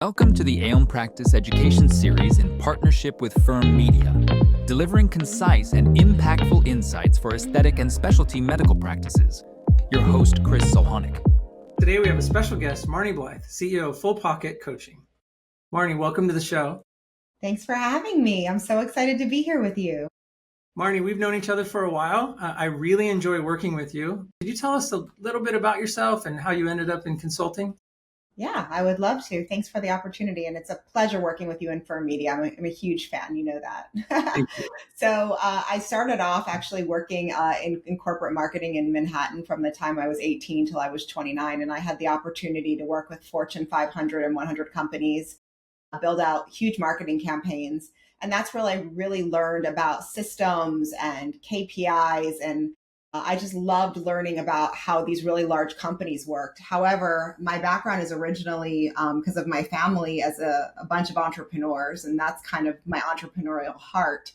Welcome to the Aeon Practice Education Series in partnership with Firm Media, delivering concise and impactful insights for aesthetic and specialty medical practices. Your host, Chris Suchanek. Today we have a special guest, Marni Blythe, CEO of Full Pocket Coaching. Marni, welcome to the show. Thanks for having me. I'm so excited to be here with you. Marni, we've known each other for a while. I really enjoy working with you. Could you tell us a little bit about yourself and how you ended up in consulting? Yeah, I would love to. Thanks for the opportunity. And it's a pleasure working with you in Firm Media. I'm a huge fan. You know that. Thank you. So I started off actually working in corporate marketing in Manhattan from the time I was 18 till I was 29. And I had the opportunity to work with Fortune 500 and 100 companies, build out huge marketing campaigns. And that's where I really learned about systems and KPIs, and I just loved learning about how these really large companies worked. However, my background is originally because of my family as a bunch of entrepreneurs, and that's kind of my entrepreneurial heart.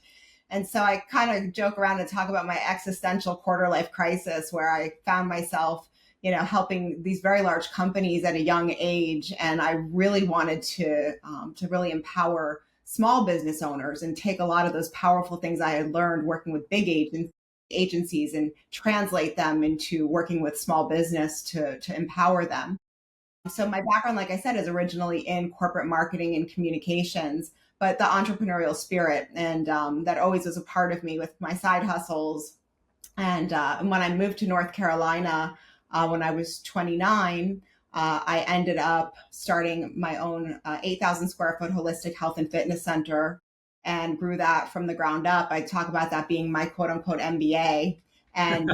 And so I kind of joke around and talk about my existential quarter life crisis, where I found myself, helping these very large companies at a young age. And I really wanted to really empower small business owners and take a lot of those powerful things I had learned working with big agencies and translate them into working with small business to empower them. So my background, like I said, is originally in corporate marketing and communications, but the entrepreneurial spirit, and that always was a part of me with my side hustles. And when I moved to North Carolina, when I was 29, I ended up starting my own 8,000 square foot holistic health and fitness center and grew that from the ground up. I talk about that being my quote unquote MBA and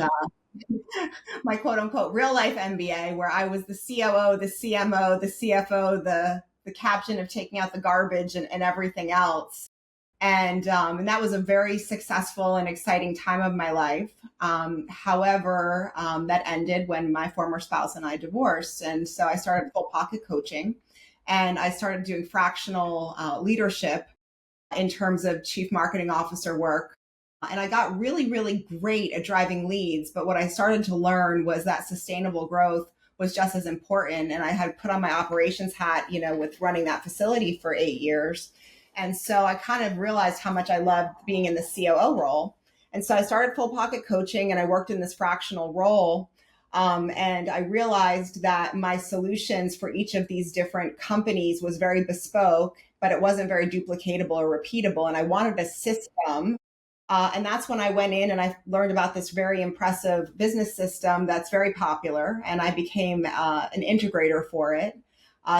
my quote unquote real life MBA, where I was the COO, the CMO, the CFO, the captain of taking out the garbage and everything else. And that was a very successful and exciting time of my life. However, that ended when my former spouse and I divorced. And so I started Full Pocket Coaching, and I started doing fractional leadership in terms of chief marketing officer work. And I got really, really great at driving leads. But what I started to learn was that sustainable growth was just as important. And I had put on my operations hat, with running that facility for 8 years. And so I kind of realized how much I loved being in the COO role. And so I started Full Pocket Coaching, and I worked in this fractional role. And I realized that my solutions for each of these different companies was very bespoke, but it wasn't very duplicatable or repeatable. And I wanted a system. And that's when I went in and I learned about this very impressive business system that's very popular. And I became an integrator for it.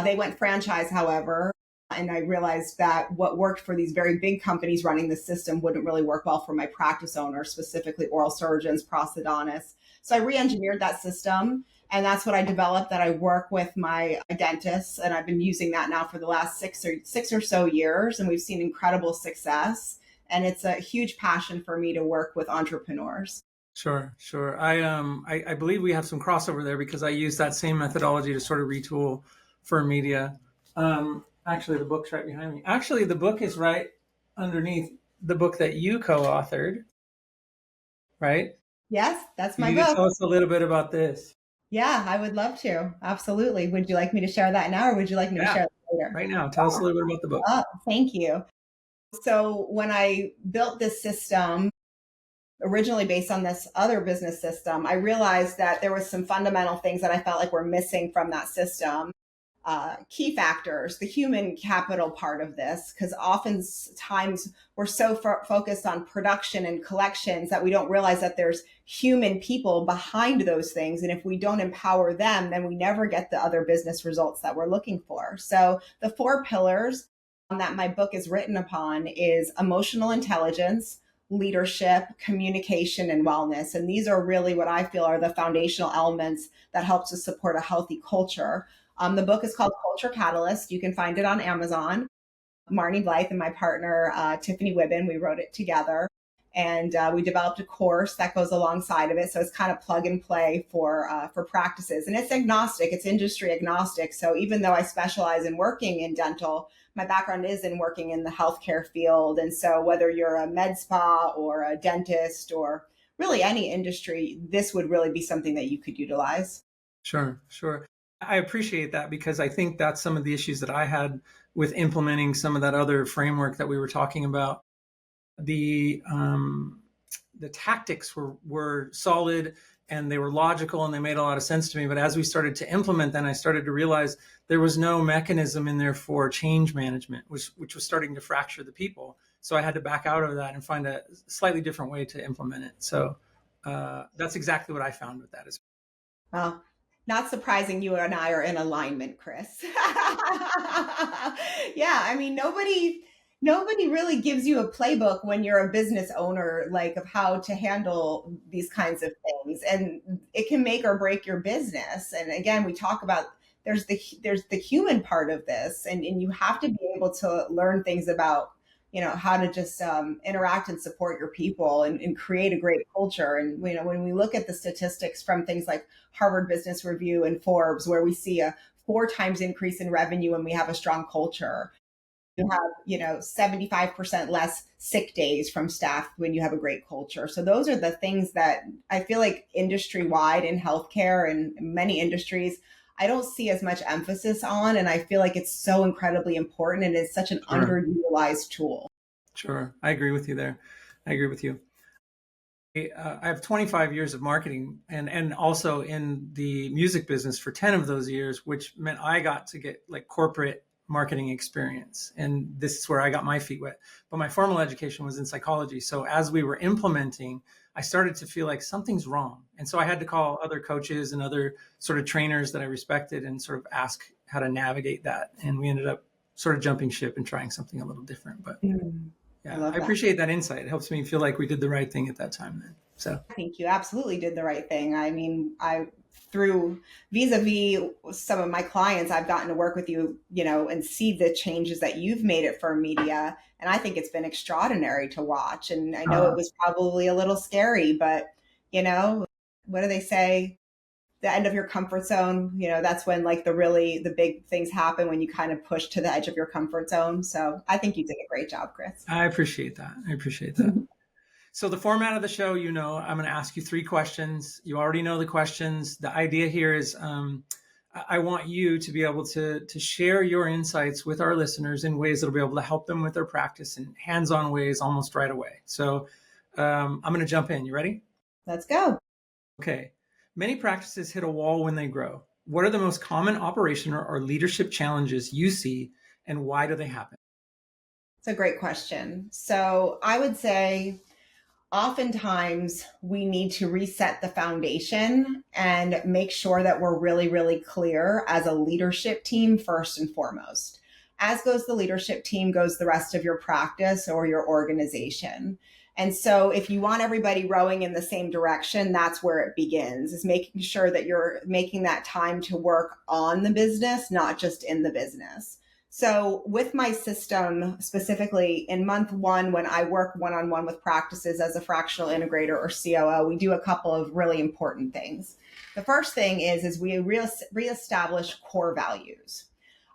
They went franchise, however. And I realized that what worked for these very big companies running the system wouldn't really work well for my practice owners, specifically oral surgeons, prosthodontists. So I re-engineered that system, and that's what I developed, that I work with my dentists. And I've been using that now for the last six or so years, and we've seen incredible success. And it's a huge passion for me to work with entrepreneurs. Sure. I believe we have some crossover there, because I use that same methodology to sort of retool for media. Actually, the book's right behind me. Actually, the book is right underneath the book that you co-authored, right? Yes, that's my Can book. you tell us a little bit about this? Yeah, I would love to. Absolutely. Would you like me to share that now, or would you like me to share that later? Right now. Tell us a little bit about the book. Oh, thank you. So when I built this system, originally based on this other business system, I realized that there was some fundamental things that I felt like were missing from that system. Key factors, the human capital part of this, because oftentimes we're so focused on production and collections that we don't realize that there's human people behind those things. And if we don't empower them, then we never get the other business results that we're looking for. So the 4 pillars that my book is written upon is emotional intelligence, leadership, communication, and wellness. And these are really what I feel are the foundational elements that help to support a healthy culture. The book is called Culture Catalyst. You can find it on Amazon. Marni Blythe and my partner, Tiffany Wibben, we wrote it together. And we developed a course that goes alongside of it. So it's kind of plug and play for practices. And it's agnostic, it's industry agnostic. So even though I specialize in working in dental, my background is in working in the healthcare field. And so whether you're a med spa or a dentist or really any industry, this would really be something that you could utilize. Sure. I appreciate that because I think that's some of the issues that I had with implementing some of that other framework that we were talking about. The tactics were solid and they were logical and they made a lot of sense to me. But as we started to implement, then I started to realize there was no mechanism in there for change management, which was starting to fracture the people. So I had to back out of that and find a slightly different way to implement it. So that's exactly what I found with that as Well, not surprising you and I are in alignment, Chris. Yeah, I mean nobody really gives you a playbook when you're a business owner, like of how to handle these kinds of things, and it can make or break your business. And again, we talk about there's the human part of this, and you have to be able to learn things about how to just interact and support your people and create a great culture. And when we look at the statistics from things like Harvard Business Review and Forbes, where we see a 4 times increase in revenue when we have a strong culture. You have 75% less sick days from staff when you have a great culture. So those are the things that I feel like industry wide in healthcare and many industries I don't see as much emphasis on, and I feel like it's so incredibly important and it's such an Sure. underutilized tool. Sure. I agree with you there. I agree with you. I have 25 years of marketing and also in the music business for 10 of those years, which meant I got to get like corporate marketing experience. And this is where I got my feet wet. But my formal education was in psychology. So as we were implementing, I started to feel like something's wrong. And so I had to call other coaches and other sort of trainers that I respected and sort of ask how to navigate that. And we ended up sort of jumping ship and trying something a little different. But I yeah, love I that. appreciate that insight. It helps me feel like we did the right thing at that time then. So I think you absolutely did the right thing. I mean, I through vis-a-vis some of my clients, I've gotten to work with you, and see the changes that you've made at Firm Media. And I think it's been extraordinary to watch. And I know uh, it was probably a little scary, but what do they say? The end of your comfort zone, that's when like the big things happen, when you kind of push to the edge of your comfort zone. So I think you did a great job, Chris. I appreciate that. I appreciate that. So the format of the show, I'm going to ask you 3 questions. You already know the questions. The idea here is I want you to be able to share your insights with our listeners in ways that will be able to help them with their practice in hands-on ways almost right away. So I'm going to jump in. You ready? Let's go. Okay. Many practices hit a wall when they grow. What are the most common operational or leadership challenges you see, and why do they happen? It's a great question. So I would say oftentimes we need to reset the foundation and make sure that we're really, really clear as a leadership team, first and foremost. As goes the leadership team, goes the rest of your practice or your organization. And so if you want everybody rowing in the same direction, that's where it begins, is making sure that you're making that time to work on the business, not just in the business. So with my system, specifically in month 1, when I work one-on-one with practices as a fractional integrator or COO, we do a couple of really important things. The first thing is we reestablish core values.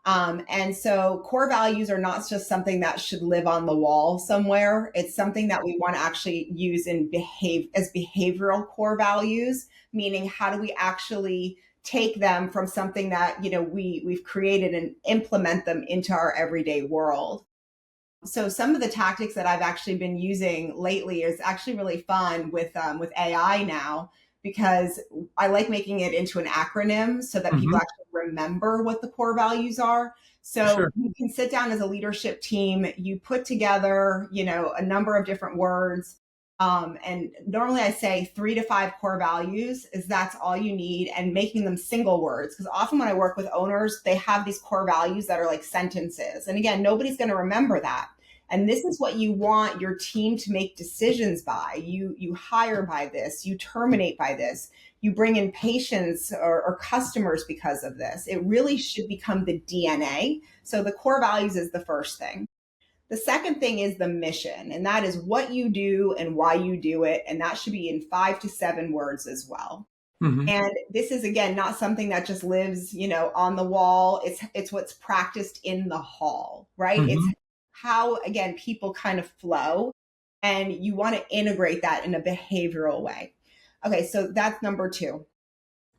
And so core values are not just something that should live on the wall somewhere. It's something that we want to actually use as behavioral core values, meaning how do we actually take them from something that we've created and implement them into our everyday world. So some of the tactics that I've actually been using lately is actually really fun with AI now, because I like making it into an acronym so that people Mm-hmm. actually remember what the core values are. So Sure. you can sit down as a leadership team, you put together, a number of different words. And normally I say 3 to 5 core values is that's all you need, and making them single words. Because often when I work with owners, they have these core values that are like sentences. And again, nobody's going to remember that. And this is what you want your team to make decisions by. You hire by this, you terminate by this, you bring in patients or customers because of this. It really should become the DNA. So the core values is the first thing. The second thing is the mission, and that is what you do and why you do it. And that should be in 5 to 7 words as well. Mm-hmm. And this is, again, not something that just lives, on the wall. It's what's practiced in the hall, right? It's Mm-hmm. how, again, people kind of flow, and you want to integrate that in a behavioral way. Okay, so that's number 2.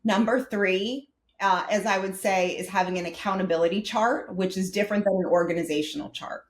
Number 3 as I would say, is having an accountability chart, which is different than an organizational chart.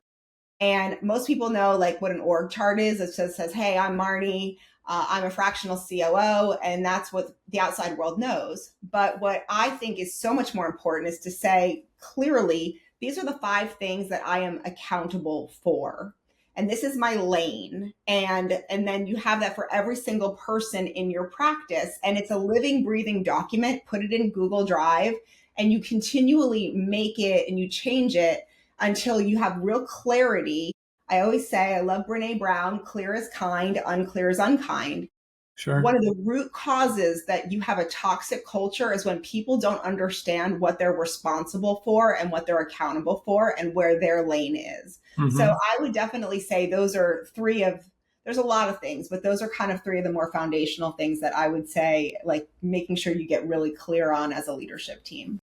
And most people know like what an org chart is. It just says, hey, I'm Marni. I'm a fractional COO, and that's what the outside world knows. But what I think is so much more important is to say clearly, these are the 5 things that I am accountable for. And this is my lane. And then you have that for every single person in your practice. And it's a living, breathing document. Put it in Google Drive, and you continually make it and you change it until you have real clarity. I always say, I love Brene Brown, clear is kind, unclear is unkind. Sure. One of the root causes that you have a toxic culture is when people don't understand what they're responsible for and what they're accountable for and where their lane is. So I would definitely say those are 3 of, there's a lot of things, but those are kind of 3 of the more foundational things that I would say, like making sure you get really clear on as a leadership team.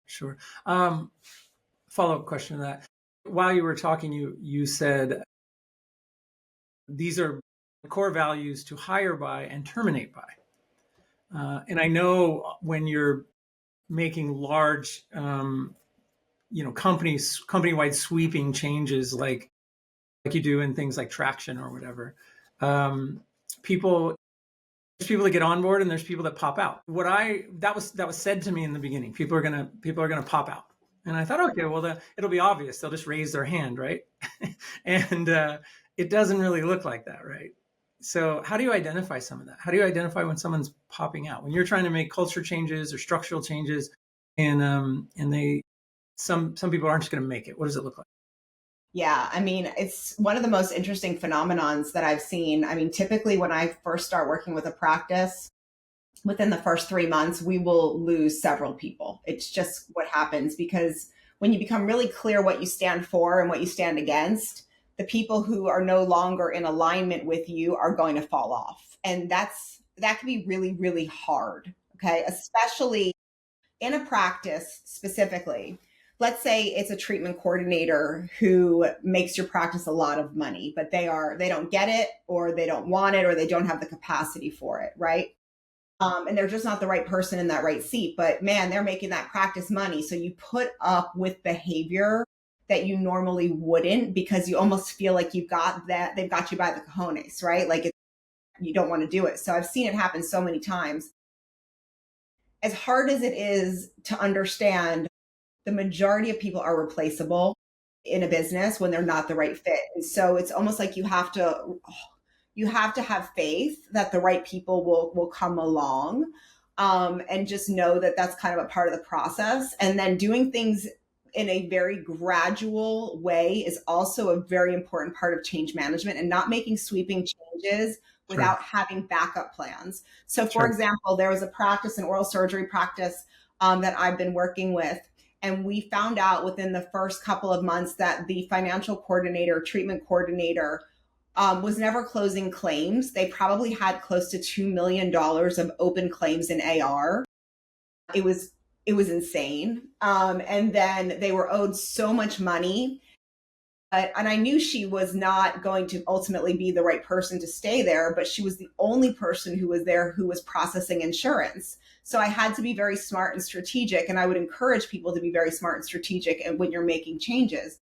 Sure. Follow-up question to that. While you were talking, you said these are core values to hire by and terminate by. And I know when you're making large, company-wide sweeping changes like you do in things like traction or whatever, there's people that get on board and there's people that pop out. That was said to me in the beginning. People are gonna pop out. And I thought, okay, well, it'll be obvious. They'll just raise their hand, right? And it doesn't really look like that, right? So how do you identify some of that? How do you identify when someone's popping out? When you're trying to make culture changes or structural changes, and some people aren't just going to make it. What does it look like? Yeah, I mean, it's one of the most interesting phenomenons that I've seen. I mean, typically when I first start working with a practice, within the first 3 months, we will lose several people. It's just what happens because when you become really clear what you stand for and what you stand against, the people who are no longer in alignment with you are going to fall off. And that can be really, really hard. Okay. Especially in a practice specifically. Let's say it's a treatment coordinator who makes your practice a lot of money, but they don't get it, or they don't want it, or they don't have the capacity for it. Right. And they're just not the right person in that right seat, but man, they're making that practice money. So you put up with behavior that you normally wouldn't, because you almost feel like you've got that, they've got you by the cojones, right? Like you don't want to do it. So I've seen it happen so many times. As hard as it is to understand, the majority of people are replaceable in a business when they're not the right fit. And so it's almost like you have to have faith that the right people will come along, and just know that that's kind of a part of the process. And then doing things in a very gradual way is also a very important part of change management, and not making sweeping changes without having backup plans. So for example, there was a practice, an oral surgery practice, that I've been working with. And we found out within the first couple of months that the financial coordinator, treatment coordinator, was never closing claims. They probably had close to $2 million of open claims in AR. It was insane. And then they were owed so much money. And I knew she was not going to ultimately be the right person to stay there, but she was the only person who was there who was processing insurance. So I had to be very smart and strategic. And I would encourage people to be very smart and strategic when you're making changes.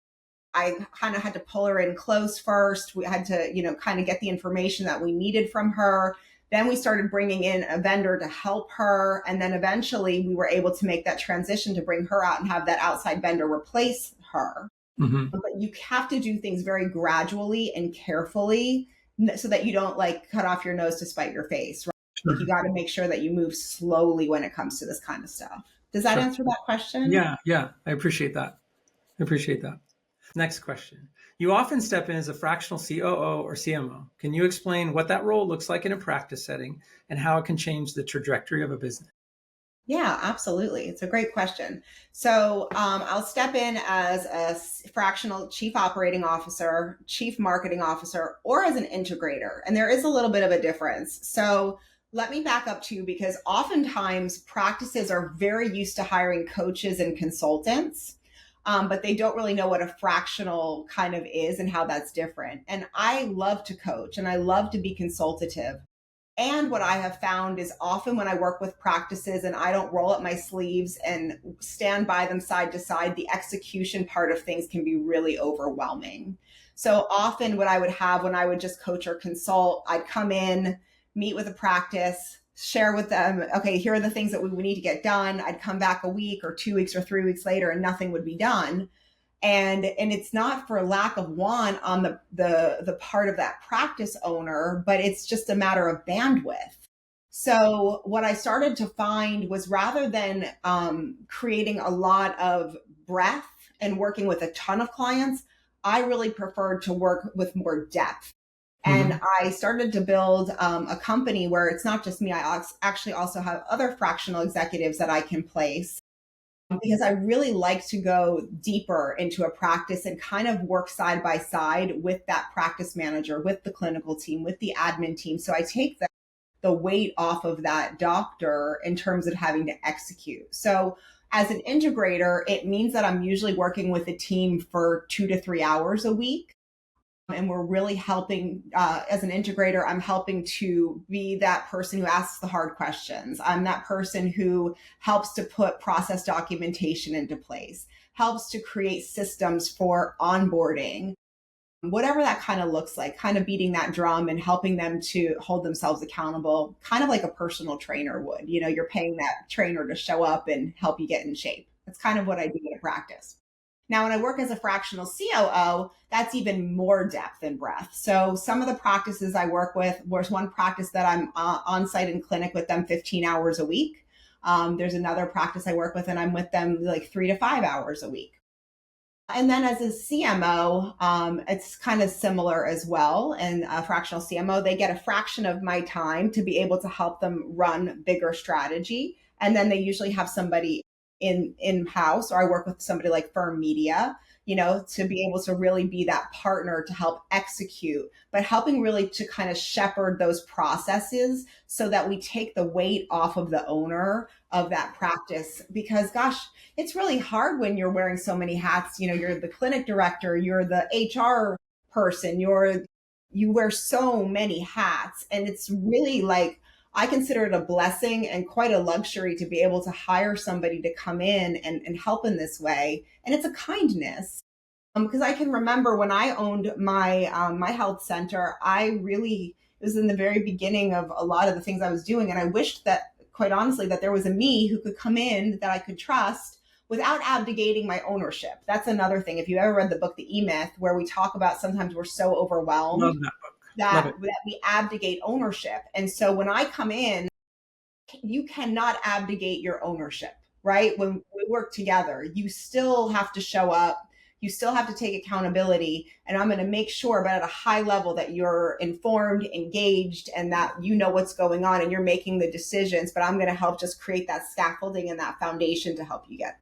I kind of had to pull her in close first. We had to, kind of get the information that we needed from her. Then we started bringing in a vendor to help her. And then eventually we were able to make that transition to bring her out and have that outside vendor replace her. Mm-hmm. But you have to do things very gradually and carefully so that you don't cut off your nose to spite your face. Right? Sure. You got to make sure that you move slowly when it comes to this kind of stuff. Does that answer that question? Yeah. I appreciate that. Next question. You often step in as a fractional COO or CMO. Can you explain what that role looks like in a practice setting and how it can change the trajectory of a business? Yeah, absolutely. It's a great question. So I'll step in as a fractional chief operating officer, chief marketing officer, or as an integrator. And there is a little bit of a difference. So let me back up too, because oftentimes practices are very used to hiring coaches and consultants, but they don't really know what a fractional kind of is and how that's different. And I love to coach and I love to be consultative. And what I have found is often when I work with practices and I don't roll up my sleeves and stand by them side to side, the execution part of things can be really overwhelming. So often what I would have when I would just coach or consult, I'd come in, meet with a practice, share with them, okay, here are the things that we need to get done. I'd come back a week or 2 weeks or 3 weeks later and nothing would be done. And it's not for lack of want on the part of that practice owner, but it's just a matter of bandwidth. So what I started to find was rather than creating a lot of breadth and working with a ton of clients, I really preferred to work with more depth. And I started to build a company where it's not just me. I actually also have other fractional executives that I can place, because I really like to go deeper into a practice and kind of work side by side with that practice manager, with the clinical team, with the admin team. So I take the weight off of that doctor in terms of having to execute. So as an integrator, it means that I'm usually working with a team for 2 to 3 hours a week. And we're really helping, as an integrator, I'm helping to be that person who asks the hard questions. I'm that person who helps to put process documentation into place, helps to create systems for onboarding, whatever that kind of looks like, kind of beating that drum and helping them to hold themselves accountable, kind of like a personal trainer would. You know, you're paying that trainer to show up and help you get in shape. That's kind of what I do in practice. Now, when I work as a fractional COO, that's even more depth and breadth. So some of the practices I work with, there's one practice that I'm on site in clinic with them 15 hours a week. There's another practice I work with and I'm with them like 3 to 5 hours a week. And then as a CMO, it's kind of similar as well. And a fractional CMO, they get a fraction of my time to be able to help them run bigger strategy. And then they usually have somebody in-house, or I work with somebody like Firm Media, you know, to be able to really be that partner to help execute, but helping really to kind of shepherd those processes so that we take the weight off of the owner of that practice. Because gosh, it's really hard when you're wearing so many hats. You know, you're the clinic director, you're the HR person, you wear so many hats, and it's really like, I consider it a blessing and quite a luxury to be able to hire somebody to come in and help in this way. And it's a kindness. Because I can remember when I owned my health center, it was in the very beginning of a lot of the things I was doing. And I wished that, quite honestly, that there was a me who could come in that I could trust without abdicating my ownership. That's another thing. If you ever read the book, The E-Myth, where we talk about sometimes we're so overwhelmed. Love that book. That we abdicate ownership. And so when I come in, you cannot abdicate your ownership, right? When we work together, you still have to show up. You still have to take accountability. And I'm going to make sure, but at a high level, that you're informed, engaged, and that you know what's going on and you're making the decisions. But I'm going to help just create that scaffolding and that foundation to help you get.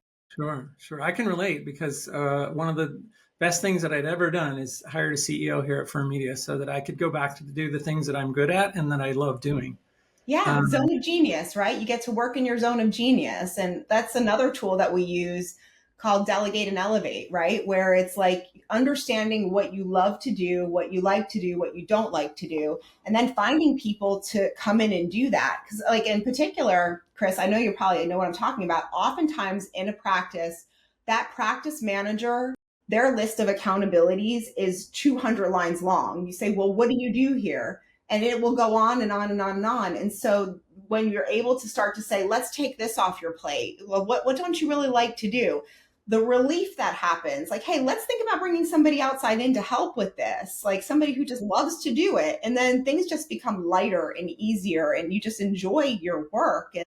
Sure. I can relate because one of the best things that I'd ever done is hired a CEO here at Firm Media so that I could go back to do the things that I'm good at and that I love doing. Yeah, zone of genius, right? You get to work in your zone of genius. And that's another tool that we use called Delegate and Elevate, right? Where it's like understanding what you love to do, what you like to do, what you don't like to do, and then finding people to come in and do that. Because like in particular, Chris, I know you probably know what I'm talking about. Oftentimes in a practice, that practice manager, their list of accountabilities is 200 lines long. You say, well, what do you do here? And it will go on and on and on and on. And so when you're able to start to say, let's take this off your plate. Well, what don't you really like to do? The relief that happens, like, hey, let's think about bringing somebody outside in to help with this, like somebody who just loves to do it. And then things just become lighter and easier and you just enjoy your work. And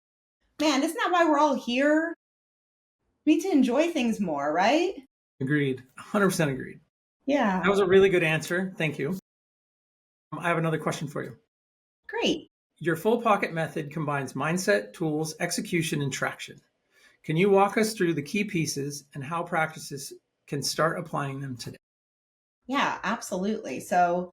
man, isn't that why we're all here? We need to enjoy things more, right? Agreed. 100% agreed. Yeah. That was a really good answer. Thank you. I have another question for you. Great. Your full pocket method combines mindset, tools, execution, and traction. Can you walk us through the key pieces and how practices can start applying them today? Yeah, absolutely. So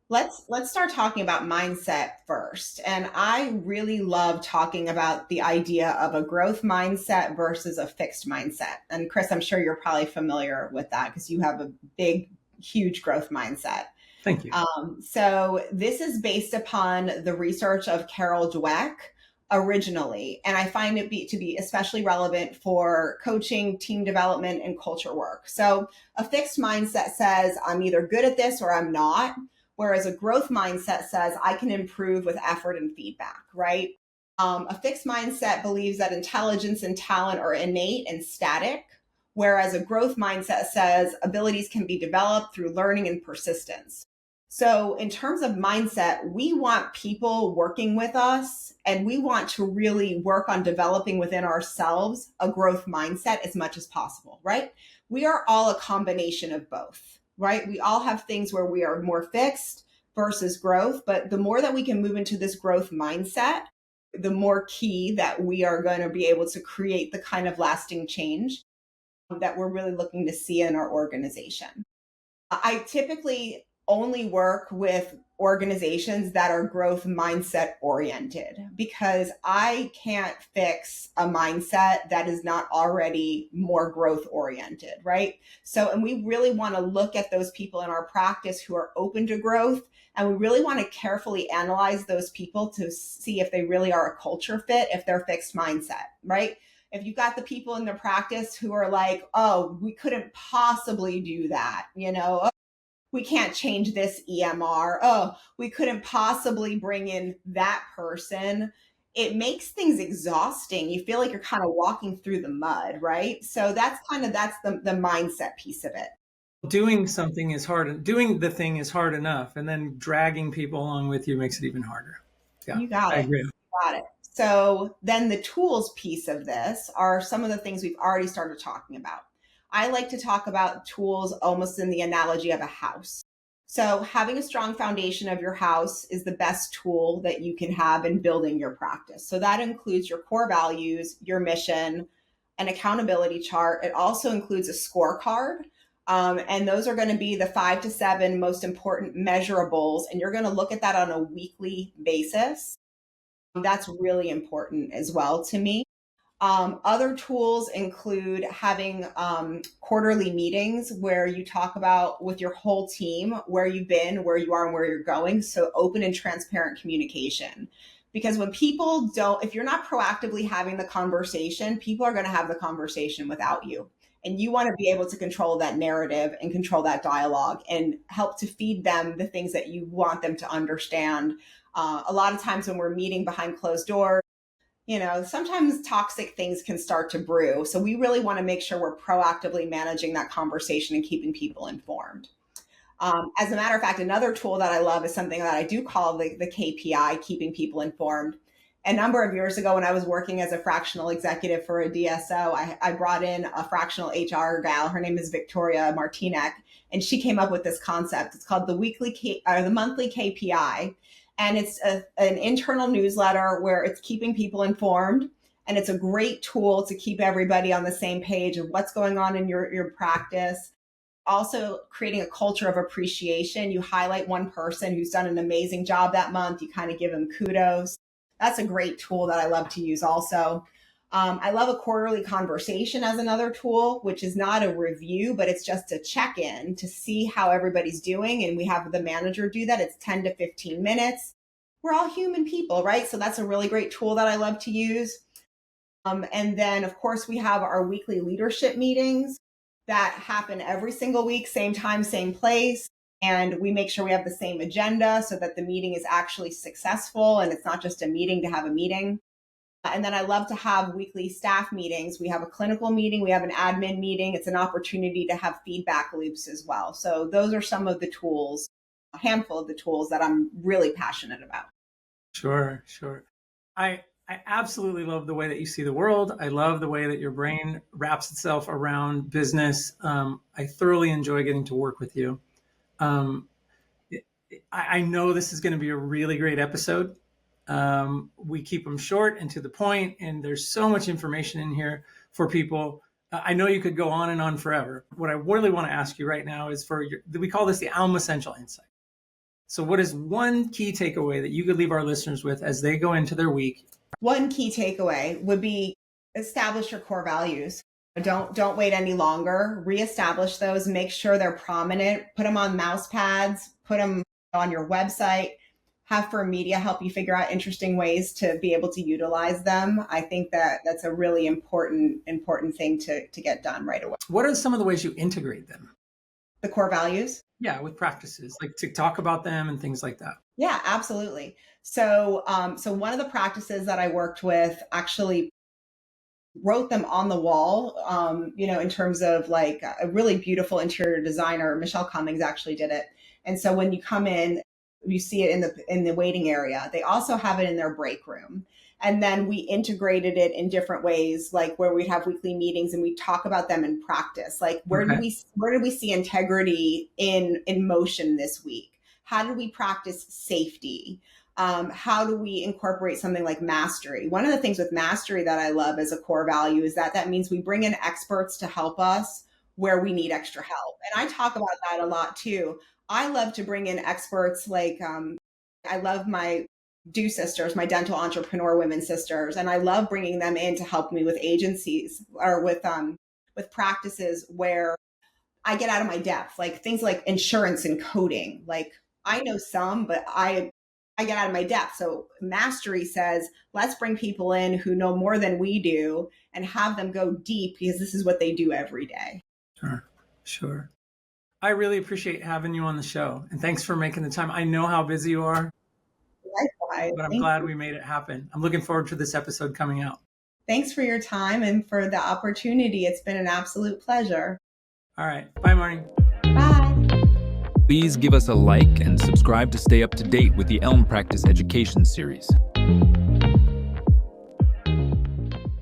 let's start talking about mindset first. And I really love talking about the idea of a growth mindset versus a fixed mindset. And Chris, I'm sure you're probably familiar with that because you have a big, huge growth mindset. Thank you. So this is based upon the research of Carol Dweck originally, and I find it to be especially relevant for coaching, team development, and culture work. So a fixed mindset says, I'm either good at this or I'm not, whereas a growth mindset says, I can improve with effort and feedback, right? A fixed mindset believes that intelligence and talent are innate and static, whereas a growth mindset says abilities can be developed through learning and persistence. So, in terms of mindset, we want people working with us and we want to really work on developing within ourselves a growth mindset as much as possible, right? We are all a combination of both, right? We all have things where we are more fixed versus growth, but the more that we can move into this growth mindset, the more key that we are going to be able to create the kind of lasting change that we're really looking to see in our organization. I typically only work with organizations that are growth mindset oriented because I can't fix a mindset that is not already more growth oriented, right? So, and we really want to look at those people in our practice who are open to growth. And we really want to carefully analyze those people to see if they really are a culture fit, if they're fixed mindset, right? If you've got the people in the practice who are like, oh, we couldn't possibly do that, we can't change this EMR. Oh, we couldn't possibly bring in that person. It makes things exhausting. You feel like you're kind of walking through the mud, right? So that's the mindset piece of it. Doing something is hard. Doing the thing is hard enough, and then dragging people along with you makes it even harder. Yeah, You got I it. agree. You got it. So then the tools piece of this are some of the things we've already started talking about. I like to talk about tools almost in the analogy of a house. So having a strong foundation of your house is the best tool that you can have in building your practice. So that includes your core values, your mission, an accountability chart. It also includes a scorecard. And those are going to be the 5 to 7 most important measurables. And you're going to look at that on a weekly basis. That's really important as well to me. Other tools include having quarterly meetings where you talk about with your whole team where you've been, where you are, and where you're going. So open and transparent communication. Because when people don't, if you're not proactively having the conversation, people are going to have the conversation without you. And you want to be able to control that narrative and control that dialogue and help to feed them the things that you want them to understand. A lot of times when we're meeting behind closed doors, sometimes toxic things can start to brew. So we really want to make sure we're proactively managing that conversation and keeping people informed. As a matter of fact, another tool that I love is something that I do call the KPI, keeping people informed. A number of years ago when I was working as a fractional executive for a DSO, I brought in a fractional HR gal. Her name is Victoria Martinek, and she came up with this concept. It's called the monthly KPI. And it's an internal newsletter where it's keeping people informed. And it's a great tool to keep everybody on the same page of what's going on in your practice. Also creating a culture of appreciation. You highlight one person who's done an amazing job that month. You kind of give them kudos. That's a great tool that I love to use also. I love a quarterly conversation as another tool, which is not a review, but it's just a check-in to see how everybody's doing. And we have the manager do that. It's 10 to 15 minutes. We're all human people, right? So that's a really great tool that I love to use. And then, of course, we have our weekly leadership meetings that happen every single week, same time, same place. And we make sure we have the same agenda so that the meeting is actually successful and it's not just a meeting to have a meeting. And then I love to have weekly staff meetings. We have a clinical meeting, we have an admin meeting. It's an opportunity to have feedback loops as well. So those are some of the tools, a handful of the tools that I'm really passionate about. Sure. I absolutely love the way that you see the world. I love the way that your brain wraps itself around business. I thoroughly enjoy getting to work with you. I know this is going to be a really great episode. We keep them short and to the point, and there's so much information in here for people. I know you could go on and on forever. What I really want to ask you right now is we call this the Alma Essential Insight. So what is one key takeaway that you could leave our listeners with as they go into their week? One key takeaway would be establish your core values. Don't wait any longer. Reestablish those, make sure they're prominent, put them on mouse pads, put them on your website, have Firm Media help you figure out interesting ways to be able to utilize them. I think that that's a really important thing to get done right away. What are some of the ways you integrate them? The core values? Yeah, with practices, like to talk about them and things like that. Yeah, absolutely. So one of the practices that I worked with actually wrote them on the wall, in terms of like a really beautiful interior designer. Michelle Cummings actually did it. And so when you come in, you see it in the waiting area. They also have it in their break room. And then we integrated it in different ways, like where we have weekly meetings and we talk about them in practice. Like where did we see integrity in motion this week? How did we practice safety? How do we incorporate something like mastery? One of the things with mastery that I love as a core value is that means we bring in experts to help us where we need extra help. And I talk about that a lot too. I love to bring in experts like, I love my DO sisters, my dental entrepreneur women sisters, and I love bringing them in to help me with agencies or with practices where I get out of my depth, like things like insurance and coding. Like I know some, but I get out of my depth. So mastery says, let's bring people in who know more than we do and have them go deep because this is what they do every day. Sure. I really appreciate having you on the show. And thanks for making the time. I know how busy you are. Likewise. But I'm glad we made it happen. I'm looking forward to this episode coming out. Thanks for your time and for the opportunity. It's been an absolute pleasure. All right. Bye, Marni. Bye. Please give us a like and subscribe to stay up to date with the Elm Practice Education series.